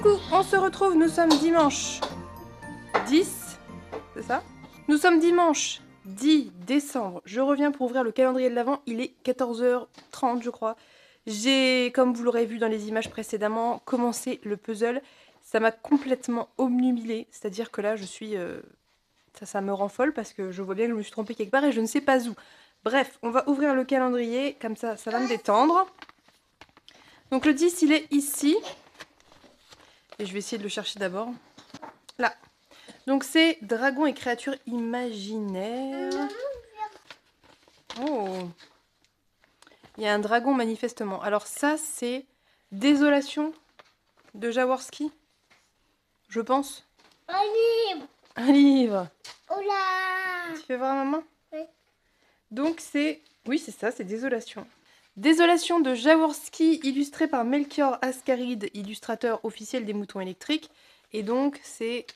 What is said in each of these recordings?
Coucou, on se retrouve, nous sommes dimanche 10, c'est ça? Nous sommes dimanche 10 décembre, je reviens pour ouvrir le calendrier de l'Avent, il est 14h30 je crois. J'ai, comme vous l'aurez vu dans les images précédemment, commencé le puzzle. Ça m'a complètement obnubilée, c'est-à-dire que là je suis... Ça me rend folle parce que je vois bien que je me suis trompée quelque part et je ne sais pas où. Bref, on va ouvrir le calendrier, comme ça va me détendre. Donc le 10 il est ici. Et je vais essayer de le chercher d'abord. Là. Donc c'est Dragons et créatures imaginaires. Oh. Il y a un dragon manifestement. Alors ça c'est Désolation de Jaworski. Je pense. Un livre. Un livre. Oh là. Tu fais voir à maman? Oui. Donc c'est... Oui c'est ça, c'est Désolation. Désolation de Jaworski, illustré par Melchior Ascaride, illustrateur officiel des moutons électriques. Et donc c'est...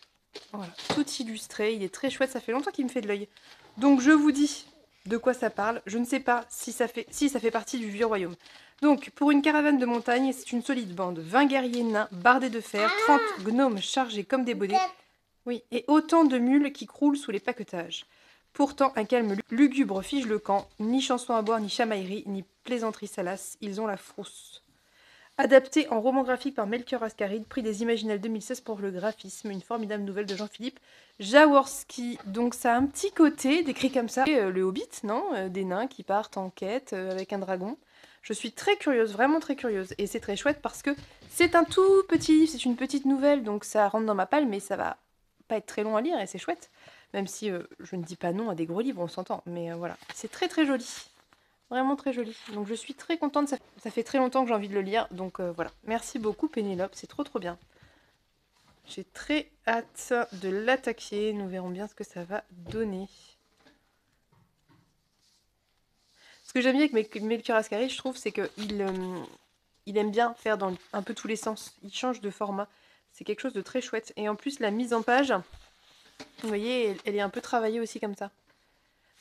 Voilà, tout illustré, il est très chouette, ça fait longtemps qu'il me fait de l'œil. Donc je vous dis de quoi ça parle, je ne sais pas si ça fait partie du Vieux Royaume. Donc pour une caravane de montagne, c'est une solide bande, 20 guerriers nains bardés de fer, 30 gnomes chargés comme des baudets, oui, et autant de mules qui croulent sous les paquetages. Pourtant un calme lugubre fige le camp, ni chanson à boire, ni chamaillerie, ni plaisanterie salace, ils ont la frousse. Adapté en roman graphique par Melchior Ascaride, prix des Imaginales 2016 pour le graphisme, une formidable nouvelle de Jean-Philippe Jaworski. Donc ça a un petit côté décrit comme ça. Le Hobbit, non? Des nains qui partent en quête avec un dragon. Je suis très curieuse, vraiment très curieuse. Et c'est très chouette parce que c'est un tout petit livre, c'est une petite nouvelle, donc ça rentre dans ma palle, mais ça va pas être très long à lire et c'est chouette. Même si je ne dis pas non à des gros livres, on s'entend. Mais voilà, c'est très très joli. Vraiment très joli. Donc je suis très contente, ça fait très longtemps que j'ai envie de le lire. Donc voilà, merci beaucoup Pénélope, c'est trop trop bien. J'ai très hâte de l'attaquer, nous verrons bien ce que ça va donner. Ce que j'aime bien avec Melchior Ascaride, je trouve, c'est qu'il aime bien faire dans un peu tous les sens. Il change de format, c'est quelque chose de très chouette. Et en plus la mise en page, vous voyez, elle est un peu travaillée aussi comme ça.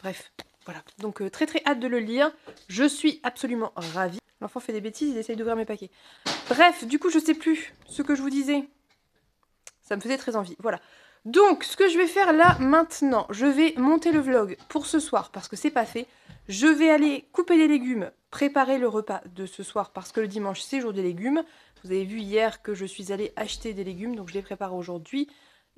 Bref. Voilà, donc très très hâte de le lire. Je suis absolument ravie. L'enfant fait des bêtises, il essaye d'ouvrir mes paquets. Bref, du coup, je sais plus ce que je vous disais. Ça me faisait très envie, voilà. Donc, ce que je vais faire là, maintenant, je vais monter le vlog pour ce soir, parce que c'est pas fait. Je vais aller couper les légumes, préparer le repas de ce soir, parce que le dimanche, c'est jour des légumes. Vous avez vu hier que je suis allée acheter des légumes, donc je les prépare aujourd'hui.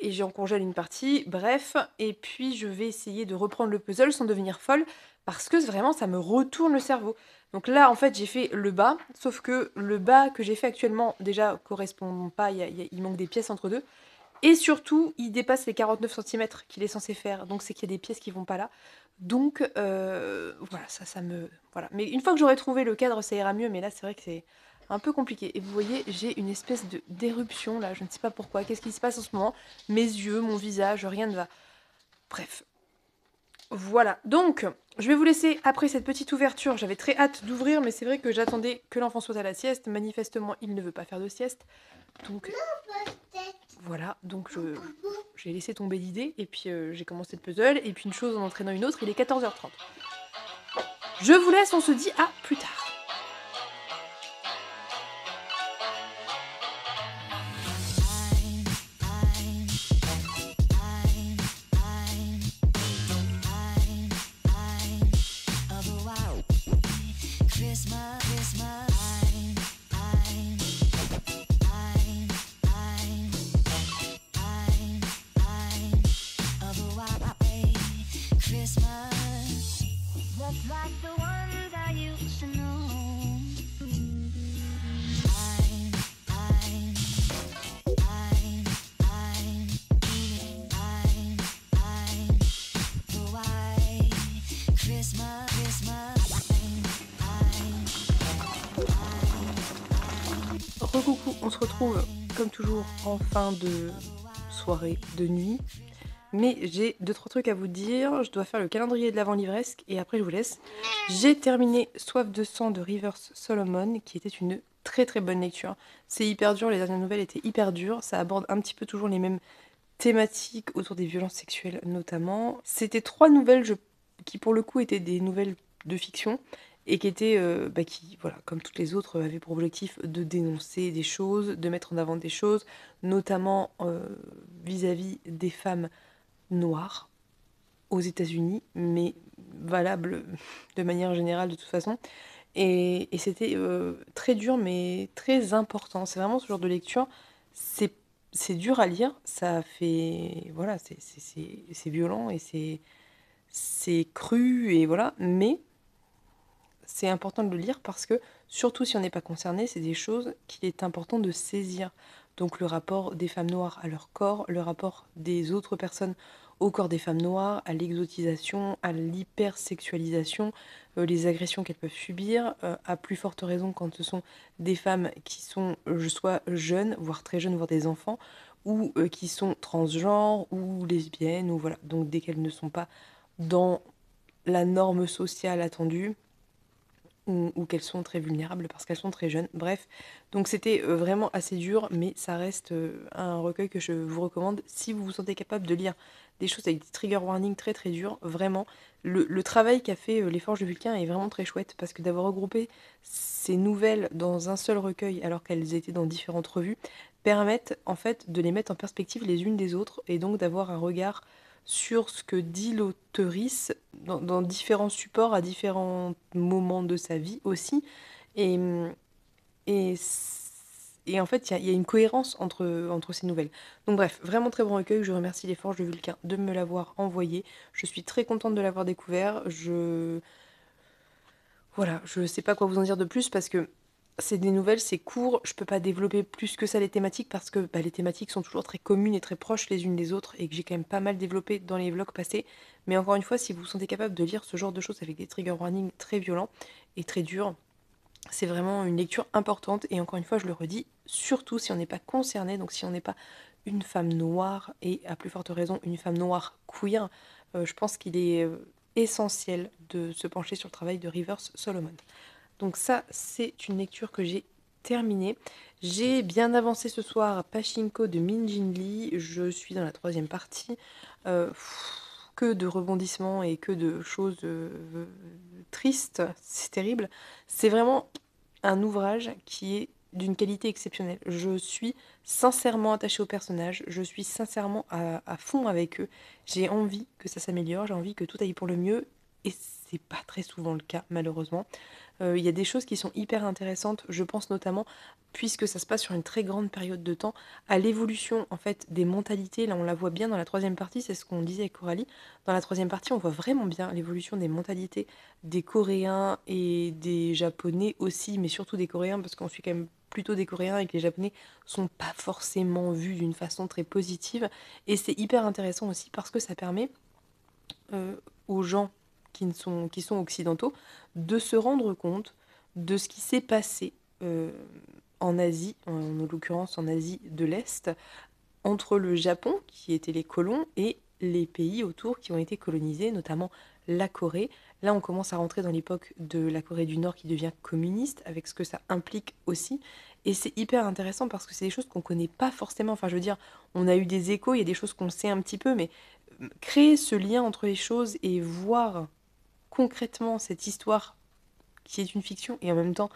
Et j'en congèle une partie, bref, et puis je vais essayer de reprendre le puzzle sans devenir folle, parce que vraiment ça me retourne le cerveau. Donc là en fait j'ai fait le bas, sauf que le bas que j'ai fait actuellement déjà correspond pas, il manque des pièces entre deux, et surtout il dépasse les 49 cm qu'il est censé faire, donc c'est qu'il y a des pièces qui vont pas là. Donc voilà, ça me... Voilà. Mais une fois que j'aurai trouvé le cadre ça ira mieux, mais là c'est vrai que c'est... un peu compliqué. Et vous voyez, j'ai une espèce d'éruption là, je ne sais pas pourquoi. Qu'est-ce qui se passe en ce moment? Mes yeux, mon visage, rien ne va. Bref. Voilà. Donc, je vais vous laisser après cette petite ouverture. J'avais très hâte d'ouvrir, mais c'est vrai que j'attendais que l'enfant soit à la sieste. Manifestement, il ne veut pas faire de sieste. Donc, voilà. Donc, j'ai laissé tomber l'idée. Et puis, j'ai commencé le puzzle. Et puis, une chose en entraînant une autre, il est 14h30. Je vous laisse, on se dit à plus tard. Recoucou, on se retrouve comme toujours en fin de soirée, de nuit. Mais j'ai 2-3 trucs à vous dire. Je dois faire le calendrier de l'Avent livresque et après je vous laisse. J'ai terminé Soif de sang de Rivers Solomon qui était une très très bonne lecture. C'est hyper dur, les dernières nouvelles étaient hyper dures. Ça aborde un petit peu toujours les mêmes thématiques autour des violences sexuelles notamment. C'était 3 nouvelles qui pour le coup étaient des nouvelles de fiction. et qui était, qui, voilà, comme toutes les autres, avait pour objectif de dénoncer des choses, de mettre en avant des choses, notamment vis-à-vis des femmes noires aux États-Unis, mais valable de manière générale de toute façon. Et c'était très dur, mais très important. C'est vraiment ce genre de lecture, c'est c'est dur à lire, ça fait, voilà, c'est violent et c'est cru et voilà, mais c'est important de le lire parce que, surtout si on n'est pas concerné, c'est des choses qu'il est important de saisir. Donc le rapport des femmes noires à leur corps, le rapport des autres personnes au corps des femmes noires, à l'exotisation, à l'hypersexualisation, les agressions qu'elles peuvent subir, à plus forte raison quand ce sont des femmes qui sont soit jeunes, voire très jeunes, voire des enfants, ou qui sont transgenres ou lesbiennes, ou voilà. Donc dès qu'elles ne sont pas dans la norme sociale attendue, ou qu'elles sont très vulnérables parce qu'elles sont très jeunes. Bref, donc c'était vraiment assez dur, mais ça reste un recueil que je vous recommande si vous vous sentez capable de lire des choses avec des trigger warnings très très durs. Vraiment, le travail qu'a fait Les Forges de Vulcain est vraiment très chouette parce que d'avoir regroupé ces nouvelles dans un seul recueil alors qu'elles étaient dans différentes revues permettent en fait de les mettre en perspective les unes des autres et donc d'avoir un regard sur ce que dit l'auteurice dans différents supports à différents moments de sa vie aussi. Et, et, et en fait, il y a une cohérence entre ces nouvelles. Donc bref, vraiment très bon recueil. Je remercie les Forges de Vulcain de me l'avoir envoyé. Je suis très contente de l'avoir découvert. Voilà, je sais pas quoi vous en dire de plus parce que c'est des nouvelles, c'est court, je peux pas développer plus que ça les thématiques parce que les thématiques sont toujours très communes et très proches les unes des autres et que j'ai quand même pas mal développé dans les vlogs passés. Mais encore une fois, si vous vous sentez capable de lire ce genre de choses avec des trigger warnings très violents et très durs, c'est vraiment une lecture importante et encore une fois, je le redis, surtout si on n'est pas concerné, donc si on n'est pas une femme noire et à plus forte raison une femme noire queer, je pense qu'il est essentiel de se pencher sur le travail de Rivers Solomon. Donc ça, c'est une lecture que j'ai terminée. J'ai bien avancé ce soir à Pachinko de Min Jin Lee. Je suis dans la troisième partie. Que de rebondissements et que de choses tristes. C'est terrible. C'est vraiment un ouvrage qui est d'une qualité exceptionnelle. Je suis sincèrement attachée aux personnages. Je suis sincèrement à fond avec eux. J'ai envie que ça s'améliore. J'ai envie que tout aille pour le mieux. Et c'est pas très souvent le cas, malheureusement. Il y a des choses qui sont hyper intéressantes, je pense notamment, puisque ça se passe sur une très grande période de temps, à l'évolution en fait des mentalités. Là, on la voit bien dans la troisième partie, c'est ce qu'on disait avec Coralie. Dans la troisième partie, on voit vraiment bien l'évolution des mentalités des Coréens et des Japonais aussi, mais surtout des Coréens, parce qu'on suit quand même plutôt des Coréens et que les Japonais sont pas forcément vus d'une façon très positive. Et c'est hyper intéressant aussi parce que ça permet euh, aux gens qui sont occidentaux de se rendre compte de ce qui s'est passé en Asie, en l'occurrence en Asie de l'Est, entre le Japon, qui étaient les colons, et les pays autour qui ont été colonisés, notamment la Corée. Là, on commence à rentrer dans l'époque de la Corée du Nord qui devient communiste, avec ce que ça implique aussi. Et c'est hyper intéressant parce que c'est des choses qu'on connaît pas forcément. Enfin, je veux dire, on a eu des échos, il y a des choses qu'on sait un petit peu, mais créer ce lien entre les choses et voir concrètement cette histoire qui est une fiction et en même temps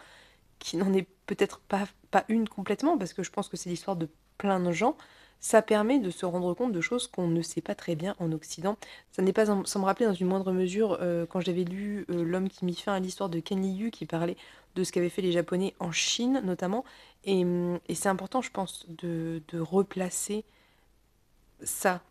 qui n'en est peut-être pas une complètement, parce que je pense que c'est l'histoire de plein de gens, ça permet de se rendre compte de choses qu'on ne sait pas très bien en Occident. Ça n'est pas sans me rappeler dans une moindre mesure quand j'avais lu L'homme qui mit fin à l'histoire de Ken Liu qui parlait de ce qu'avaient fait les Japonais en Chine notamment. Et c'est important, je pense, de replacer ça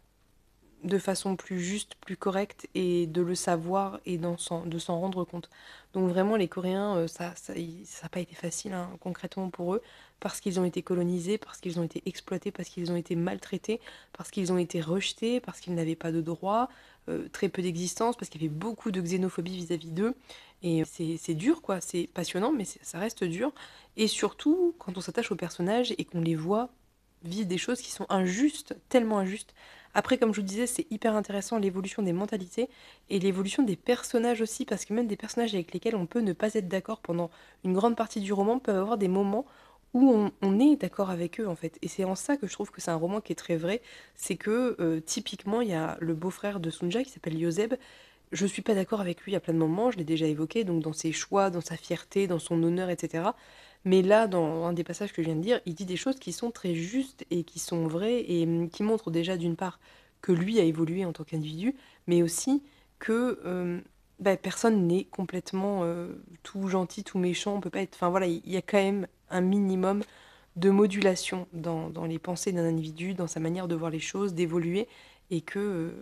de façon plus juste, plus correcte et de le savoir et de s'en rendre compte. Donc vraiment les Coréens, ça n'a pas été facile hein, concrètement pour eux parce qu'ils ont été colonisés, parce qu'ils ont été exploités, parce qu'ils ont été maltraités, parce qu'ils ont été rejetés, parce qu'ils n'avaient pas de droits, très peu d'existence, parce qu'il y avait beaucoup de xénophobie vis-à-vis d'eux. Et c'est dur quoi, c'est passionnant mais ça reste dur. Et surtout quand on s'attache aux personnages et qu'on les voit vivre des choses qui sont injustes, tellement injustes. Après, comme je vous disais, c'est hyper intéressant l'évolution des mentalités et l'évolution des personnages aussi, parce que même des personnages avec lesquels on peut ne pas être d'accord pendant une grande partie du roman peuvent avoir des moments où on est d'accord avec eux en fait. Et c'est en ça que je trouve que c'est un roman qui est très vrai, c'est que typiquement il y a le beau-frère de Sunja qui s'appelle Yoseb, je suis pas d'accord avec lui à plein de moments, je l'ai déjà évoqué, donc dans ses choix, dans sa fierté, dans son honneur, et cetera. Mais là, dans un des passages que je viens de dire, il dit des choses qui sont très justes et qui sont vraies et qui montrent déjà d'une part que lui a évolué en tant qu'individu, mais aussi que bah, personne n'est complètement tout gentil, tout méchant. On peut pas être. Enfin voilà, il y a quand même un minimum de modulation dans les pensées d'un individu, dans sa manière de voir les choses, d'évoluer, et que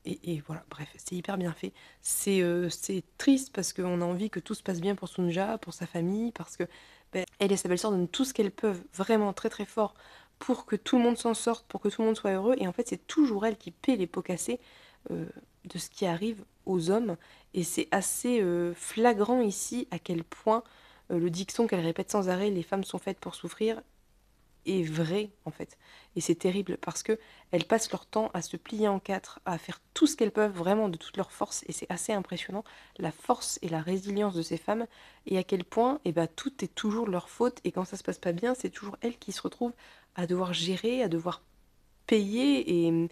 et voilà, bref, c'est hyper bien fait. C'est triste parce qu'on a envie que tout se passe bien pour Sunja, pour sa famille, parce que ben, elle et sa belle-sœur donnent tout ce qu'elles peuvent, vraiment très très fort, pour que tout le monde s'en sorte, pour que tout le monde soit heureux. Et en fait, c'est toujours elle qui paie les pots cassés euh, de ce qui arrive aux hommes. Et c'est assez flagrant ici à quel point le dicton qu'elle répète sans arrêt, les femmes sont faites pour souffrir, est vrai en fait. Et c'est terrible parce que elles passent leur temps à se plier en quatre, à faire tout ce qu'elles peuvent vraiment de toute leur force et c'est assez impressionnant la force et la résilience de ces femmes et à quel point eh ben, tout est toujours leur faute et quand ça se passe pas bien, c'est toujours elles qui se retrouvent à devoir gérer, à devoir payer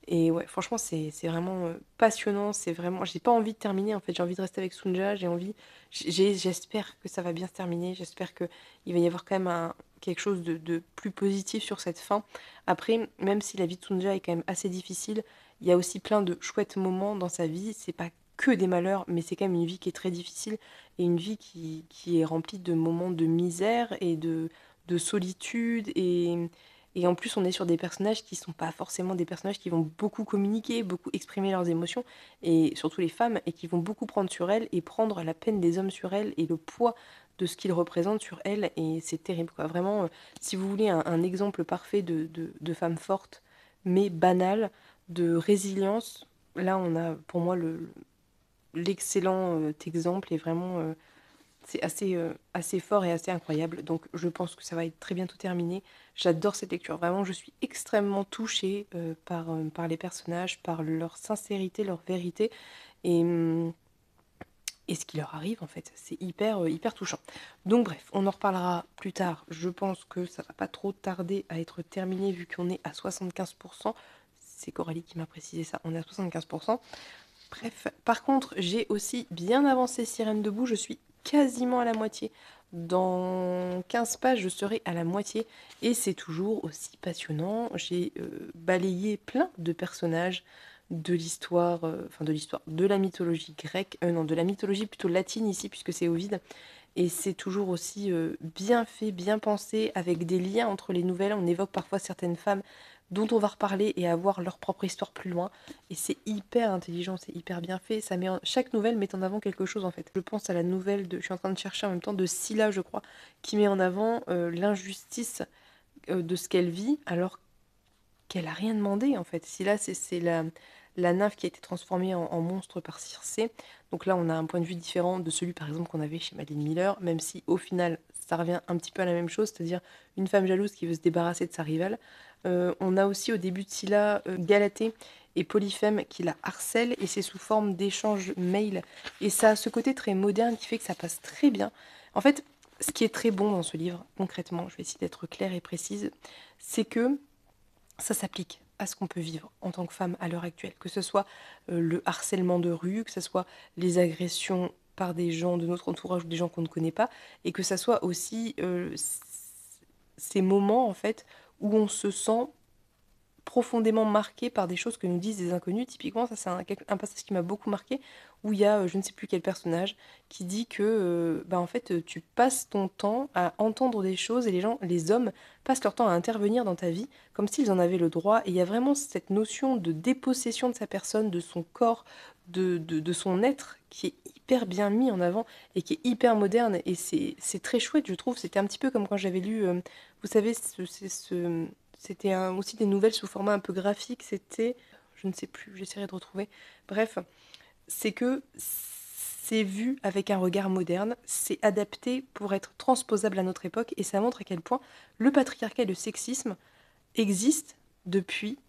et ouais, franchement, c'est vraiment passionnant. C'est vraiment. J'ai pas envie de terminer en fait. J'ai envie de rester avec Sunja. J'ai envie. J'espère que ça va bien se terminer. J'espère que il va y avoir quand même quelque chose de plus positif sur cette fin. Après, même si la vie de Sunja est quand même assez difficile, il y a aussi plein de chouettes moments dans sa vie. C'est pas que des malheurs, mais c'est quand même une vie qui est très difficile et une vie qui est remplie de moments de misère et de solitude et en plus, on est sur des personnages qui sont pas forcément des personnages qui vont beaucoup communiquer, beaucoup exprimer leurs émotions, et surtout les femmes, et qui vont beaucoup prendre sur elles et prendre la peine des hommes sur elles et le poids de ce qu'ils représentent sur elles. Et c'est terrible, quoi. Vraiment, si vous voulez un exemple parfait de femme forte, mais banale, de résilience, là, on a pour moi l'excellent exemple et vraiment c'est assez fort et assez incroyable. Donc je pense que ça va être très bientôt terminé. J'adore cette lecture. Vraiment, je suis extrêmement touchée par les personnages, par leur sincérité, leur vérité et, et ce qui leur arrive en fait. C'est hyper touchant. Donc bref, on en reparlera plus tard. Je pense que ça va pas trop tarder à être terminé vu qu'on est à 75%. C'est Coralie qui m'a précisé ça. On est à 75%. Bref, par contre, j'ai aussi bien avancé Sirène debout, je suis quasiment à la moitié. Dans 15 pages, je serai à la moitié et c'est toujours aussi passionnant. J'ai balayé plein de personnages de l'histoire, de la mythologie grecque, non, de la mythologie plutôt latine ici, puisque c'est Ovide. Et c'est toujours aussi bien fait, bien pensé, avec des liens entre les nouvelles. On évoque parfois certaines femmes dont on va reparler et avoir leur propre histoire plus loin. Et c'est hyper intelligent, c'est hyper bien fait. Chaque nouvelle met en avant quelque chose en fait. Je pense à la nouvelle je suis en train de chercher en même temps de Scylla, je crois, qui met en avant l'injustice de ce qu'elle vit alors qu'elle a rien demandé en fait. Scylla, c'est la nymphe qui a été transformée en monstre par Circé. Donc là, on a un point de vue différent de celui par exemple qu'on avait chez Madeleine Miller, même si au final, ça revient un petit peu à la même chose, c'est-à-dire une femme jalouse qui veut se débarrasser de sa rivale. On a aussi au début de Scylla Galatée et Polyphème qui la harcèlent et c'est sous forme d'échanges mail. Et ça a ce côté très moderne qui fait que ça passe très bien. En fait, ce qui est très bon dans ce livre, concrètement, je vais essayer d'être claire et précise, c'est que ça s'applique à ce qu'on peut vivre en tant que femme à l'heure actuelle, que ce soit le harcèlement de rue, que ce soit les agressions par des gens de notre entourage ou des gens qu'on ne connaît pas, et que ça soit aussi ces moments en fait où on se sent profondément marqué par des choses que nous disent des inconnus. Typiquement, ça c'est un passage qui m'a beaucoup marqué, où il y a je ne sais plus quel personnage qui dit que bah, en fait tu passes ton temps à entendre des choses et les hommes passent leur temps à intervenir dans ta vie comme s'ils en avaient le droit. Et il y a vraiment cette notion de dépossession de sa personne, de son corps, de son être qui est hyper bien mis en avant et qui est hyper moderne et c'est très chouette je trouve. C'était un petit peu comme quand j'avais lu, vous savez, c'était aussi des nouvelles sous format un peu graphique. C'était, je ne sais plus, j'essaierai de retrouver. Bref, c'est que c'est vu avec un regard moderne, c'est adapté pour être transposable à notre époque et ça montre à quel point le patriarcat et le sexisme existent depuis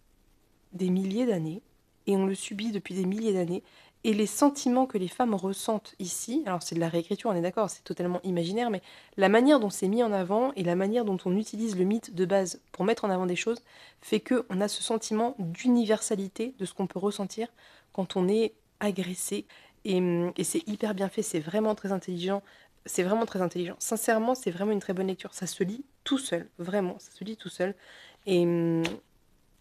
des milliers d'années et on le subit depuis des milliers d'années. Et les sentiments que les femmes ressentent ici, alors c'est de la réécriture, on est d'accord, c'est totalement imaginaire, mais la manière dont c'est mis en avant et la manière dont on utilise le mythe de base pour mettre en avant des choses fait qu'on a ce sentiment d'universalité de ce qu'on peut ressentir quand on est agresser. Et c'est hyper bien fait, c'est vraiment très intelligent. C'est vraiment très intelligent. Sincèrement, c'est vraiment une très bonne lecture. Ça se lit tout seul, vraiment, ça se lit tout seul. Et,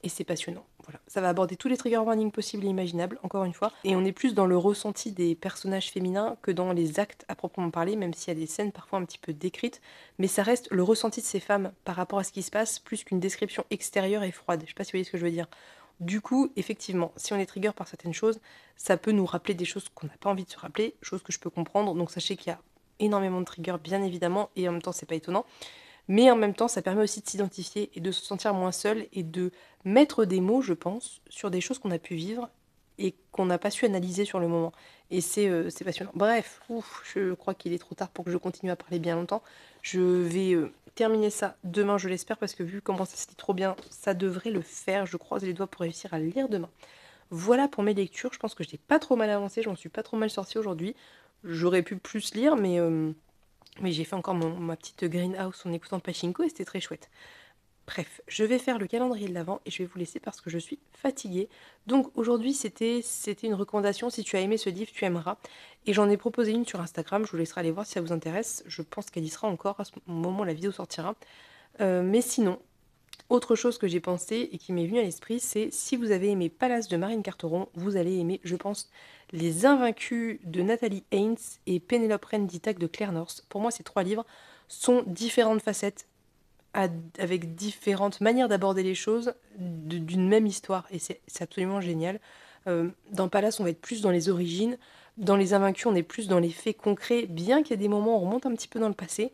et c'est passionnant. Voilà. Ça va aborder tous les trigger warnings possibles et imaginables, encore une fois. Et on est plus dans le ressenti des personnages féminins que dans les actes à proprement parler, même s'il y a des scènes parfois un petit peu décrites. Mais ça reste le ressenti de ces femmes par rapport à ce qui se passe, plus qu'une description extérieure et froide. Je sais pas si vous voyez ce que je veux dire. Du coup, effectivement, si on est trigger par certaines choses, ça peut nous rappeler des choses qu'on n'a pas envie de se rappeler, choses que je peux comprendre. Donc sachez qu'il y a énormément de triggers, bien évidemment, et en même temps, c'est pas étonnant. Mais en même temps, ça permet aussi de s'identifier et de se sentir moins seul et de mettre des mots, je pense, sur des choses qu'on a pu vivre et qu'on n'a pas su analyser sur le moment. Et c'est passionnant. Bref, ouf, je crois qu'il est trop tard pour que je continue à parler bien longtemps. Je vais terminer ça demain, je l'espère, parce que vu comment ça se lit trop bien, ça devrait le faire. Je croise les doigts pour réussir à le lire demain. Voilà pour mes lectures. Je pense que je n'ai pas trop mal avancé, j'en suis pas trop mal sortie aujourd'hui. J'aurais pu plus lire, mais j'ai fait encore ma petite greenhouse en écoutant Pachinko et c'était très chouette. Bref, je vais faire le calendrier de l'Avent et je vais vous laisser parce que je suis fatiguée. Donc aujourd'hui, c'était une recommandation. Si tu as aimé ce livre, tu aimeras. Et j'en ai proposé une sur Instagram. Je vous laisserai aller voir si ça vous intéresse. Je pense qu'elle y sera encore à ce moment où la vidéo sortira. Mais sinon, autre chose que j'ai pensé et qui m'est venue à l'esprit, c'est si vous avez aimé Palace de Marine Carteron, vous allez aimer, je pense, Les Invaincus de Nathalie Haynes et Pénélope Renditac de Claire North. Pour moi, ces 3 livres sont différentes facettes avec différentes manières d'aborder les choses d'une même histoire et c'est absolument génial. Dans Palace, on va être plus dans les origines. Dans Les Invaincus, on est plus dans les faits concrets, bien qu'il y ait des moments où on remonte un petit peu dans le passé.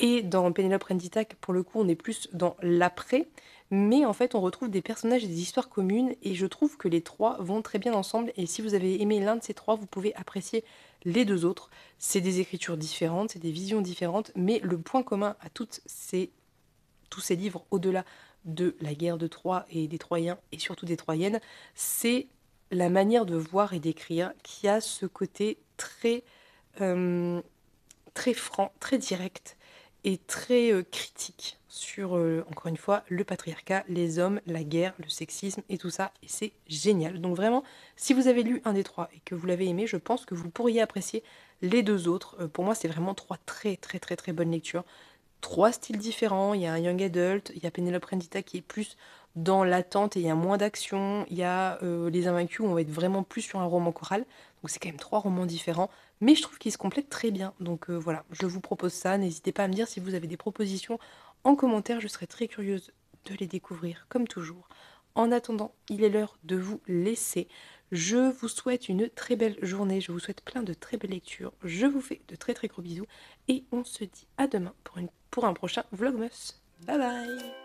Et dans Pénélope Renditac, pour le coup, on est plus dans l'après. Mais en fait, on retrouve des personnages et des histoires communes. Et je trouve que les 3 vont très bien ensemble. Et si vous avez aimé l'un de ces 3, vous pouvez apprécier les 2 autres. C'est des écritures différentes, c'est des visions différentes. Mais le point commun à tous ces livres, au-delà de la guerre de Troie et des Troyens, et surtout des Troyennes, c'est la manière de voir et d'écrire qui a ce côté très franc, très direct et très critique sur, encore une fois, le patriarcat, les hommes, la guerre, le sexisme et tout ça. Et c'est génial. Donc vraiment, si vous avez lu un des 3 et que vous l'avez aimé, je pense que vous pourriez apprécier les 2 autres. Pour moi, c'est vraiment 3 très très très très bonnes lectures. 3 styles différents. Il y a un young adult, il y a Pénélope Rendita qui est plus dans l'attente et il y a moins d'action. Il y a Les Invaincus où on va être vraiment plus sur un roman choral. Donc c'est quand même 3 romans différents. Mais je trouve qu'ils se complètent très bien. Donc voilà, je vous propose ça. N'hésitez pas à me dire si vous avez des propositions en commentaire. Je serais très curieuse de les découvrir, comme toujours. En attendant, il est l'heure de vous laisser. Je vous souhaite une très belle journée. Je vous souhaite plein de très belles lectures. Je vous fais de très très gros bisous. Et on se dit à demain pour un prochain Vlogmas. Bye bye!